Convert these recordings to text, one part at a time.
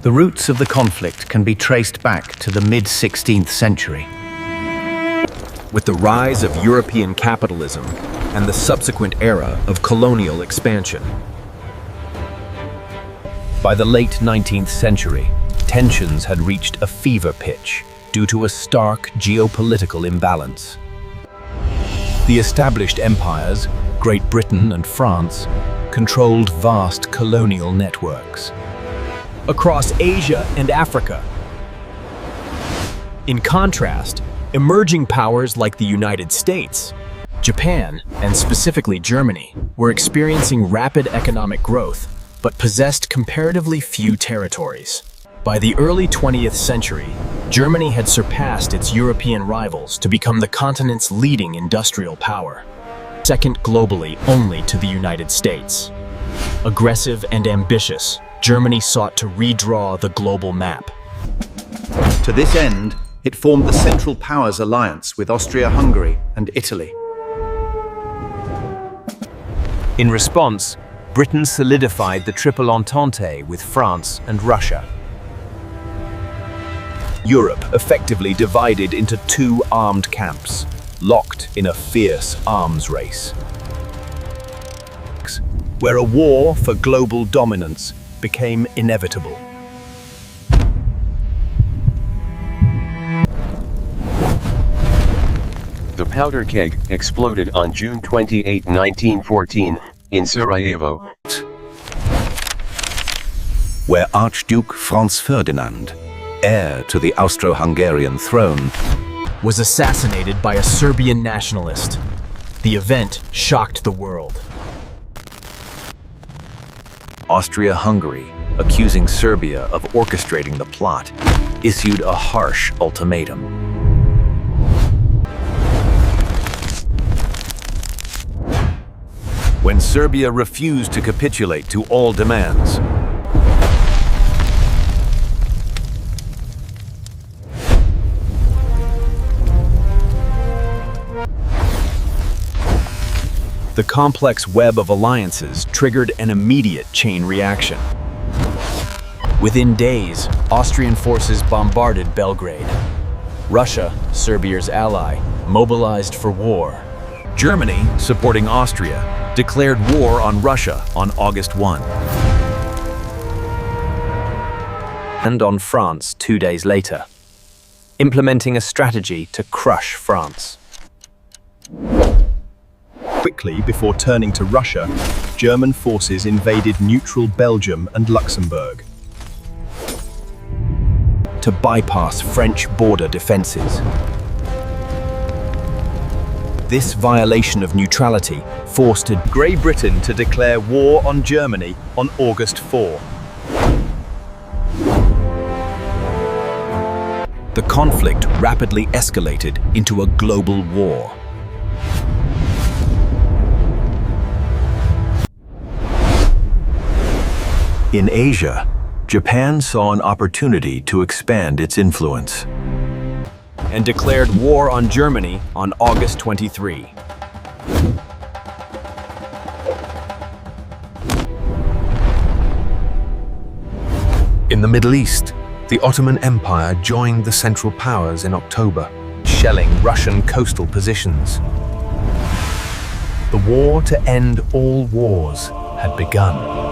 The roots of the conflict can be traced back to the mid-16th century. With the rise of European capitalism and the subsequent era of colonial expansion. By the late 19th century, tensions had reached a fever pitch due to a stark geopolitical imbalance. The established empires, Great Britain and France, controlled vast colonial networks across Asia and Africa. In contrast, emerging powers like the United States, Japan, and specifically Germany, were experiencing rapid economic growth, but possessed comparatively few territories. By the early 20th century, Germany had surpassed its European rivals to become the continent's leading industrial power, second globally only to the United States. Aggressive and ambitious, Germany sought to redraw the global map. To this end, it formed the Central Powers Alliance with Austria-Hungary and Italy. In response, Britain solidified the Triple Entente with France and Russia. Europe effectively divided into two armed camps, locked in a fierce arms race, where a war for global dominance became inevitable. The powder keg exploded on June 28, 1914, in Sarajevo, where Archduke Franz Ferdinand, heir to the Austro-Hungarian throne, was assassinated by a Serbian nationalist. The event shocked the world. Austria-Hungary, accusing Serbia of orchestrating the plot, issued a harsh ultimatum. When Serbia refused to capitulate to all demands, the complex web of alliances triggered an immediate chain reaction. Within days, Austrian forces bombarded Belgrade. Russia, Serbia's ally, mobilized for war. Germany, supporting Austria, declared war on Russia on August 1. And on France 2 days later, implementing a strategy to crush France. Quickly before turning to Russia, German forces invaded neutral Belgium and Luxembourg to bypass French border defenses. This violation of neutrality forced Great Britain to declare war on Germany on August 4. The conflict rapidly escalated into a global war. In Asia, Japan saw an opportunity to expand its influence and declared war on Germany on August 23. In the Middle East, the Ottoman Empire joined the Central Powers in October, Shelling Russian coastal positions. The war to end all wars had begun.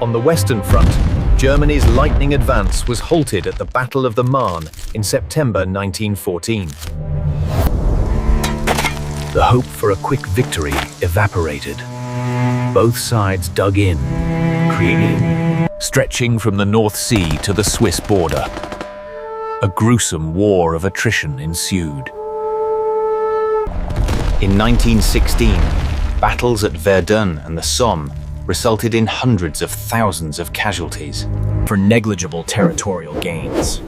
On the Western Front, Germany's lightning advance was halted at the Battle of the Marne in September 1914. The hope for a quick victory evaporated. Both sides dug in, Stretching from the North Sea to the Swiss border, a gruesome war of attrition ensued. In 1916, battles at Verdun and the Somme resulted in hundreds of thousands of casualties for negligible territorial gains.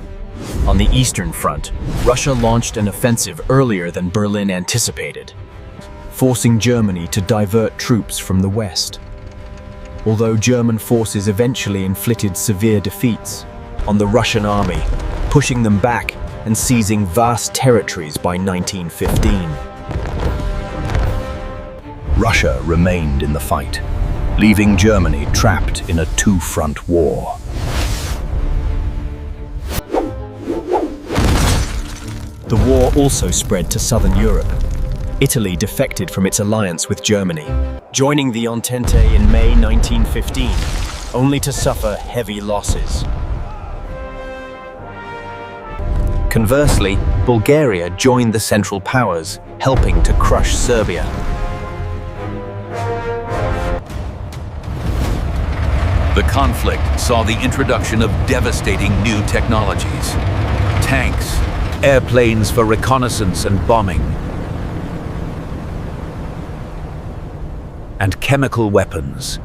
On the Eastern Front, Russia launched an offensive earlier than Berlin anticipated, forcing Germany to divert troops from the west. Although German forces eventually inflicted severe defeats on the Russian army, pushing them back and seizing vast territories by 1915. Russia remained in the fight, leaving Germany trapped in a two-front war. The war also spread to southern Europe. Italy defected from its alliance with Germany, joining the Entente in May 1915, only to suffer heavy losses. Conversely, Bulgaria joined the Central Powers, helping to crush Serbia. The conflict saw the introduction of devastating new technologies. Tanks, airplanes for reconnaissance and bombing, and chemical weapons.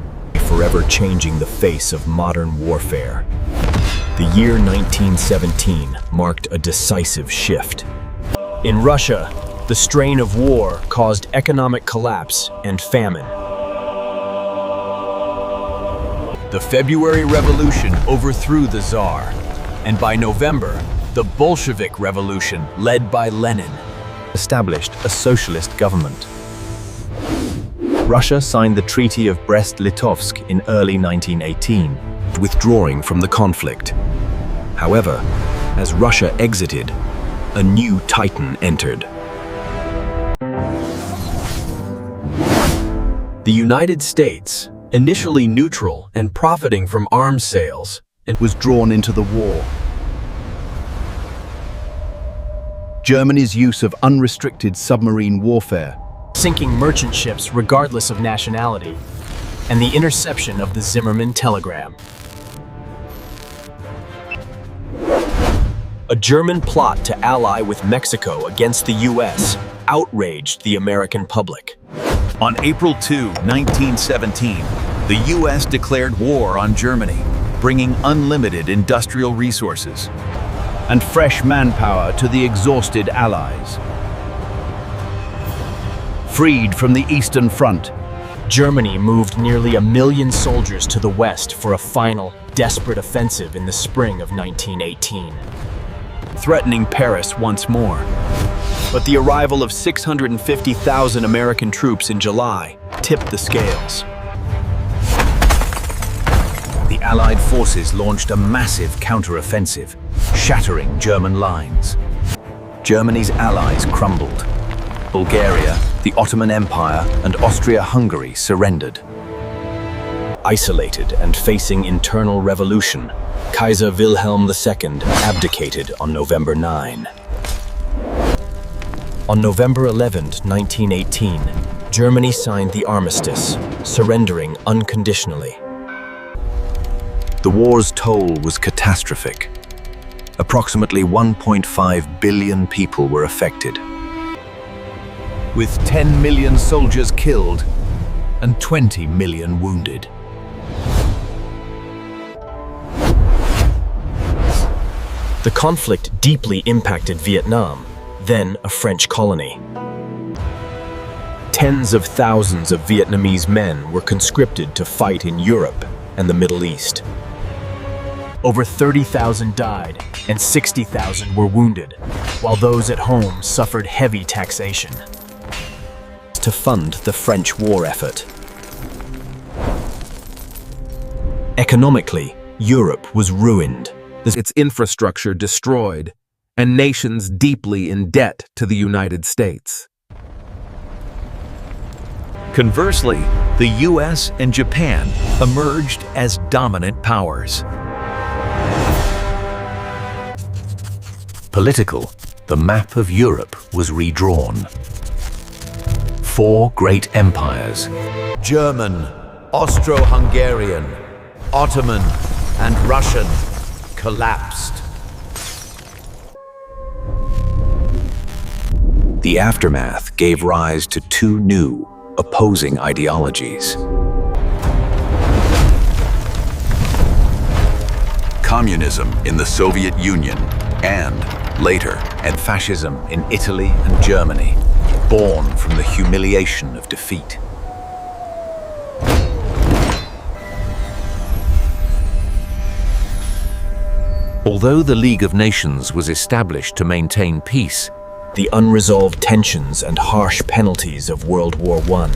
Forever changing the face of modern warfare. The year 1917 marked a decisive shift. In Russia, the strain of war caused economic collapse and famine. The February Revolution overthrew the Tsar, and by November, the Bolshevik Revolution, led by Lenin, Established a socialist government. Russia signed the Treaty of Brest-Litovsk in early 1918, withdrawing from the conflict. However, as Russia exited, a new titan entered. The United States, initially neutral and profiting from arms sales, was drawn into the war. Germany's use of unrestricted submarine warfare, sinking merchant ships regardless of nationality, and the interception of the Zimmermann telegram. A German plot to ally with Mexico against the US outraged the American public. On April 2, 1917, the U.S. declared war on Germany, bringing unlimited industrial resources and fresh manpower to the exhausted Allies. Freed from the Eastern Front, Germany moved nearly 1 million soldiers to the west for a final, desperate offensive in the spring of 1918. Threatening Paris once more. But the arrival of 650,000 American troops in July tipped the scales. The Allied forces launched a massive counter-offensive, shattering German lines. Germany's allies crumbled. Bulgaria, the Ottoman Empire, and Austria-Hungary surrendered. Isolated and facing internal revolution, Kaiser Wilhelm II abdicated on November 9. On November 11, 1918, Germany signed the armistice, surrendering unconditionally. The war's toll was catastrophic. Approximately 1.5 billion people were affected, with 10 million soldiers killed and 20 million wounded. The conflict deeply impacted Vietnam, then a French colony. Tens of thousands of Vietnamese men were conscripted to fight in Europe and the Middle East. Over 30,000 died and 60,000 were wounded, while those at home suffered heavy taxation. To fund the French war effort. Economically, Europe was ruined. Its infrastructure destroyed, and nations deeply in debt to the United States. Conversely, the U.S. and Japan emerged as dominant powers. Political, the map of Europe was redrawn. 4 great empires, German, Austro-Hungarian, Ottoman, and Russian, collapsed. The aftermath gave rise to 2 new, opposing ideologies. Communism in the Soviet Union and, later, Fascism in Italy and Germany, born from the humiliation of defeat. Although the League of Nations was established to maintain peace, the unresolved tensions and harsh penalties of World War I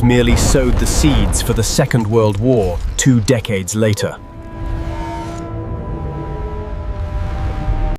merely sowed the seeds for the Second World War 2 decades later.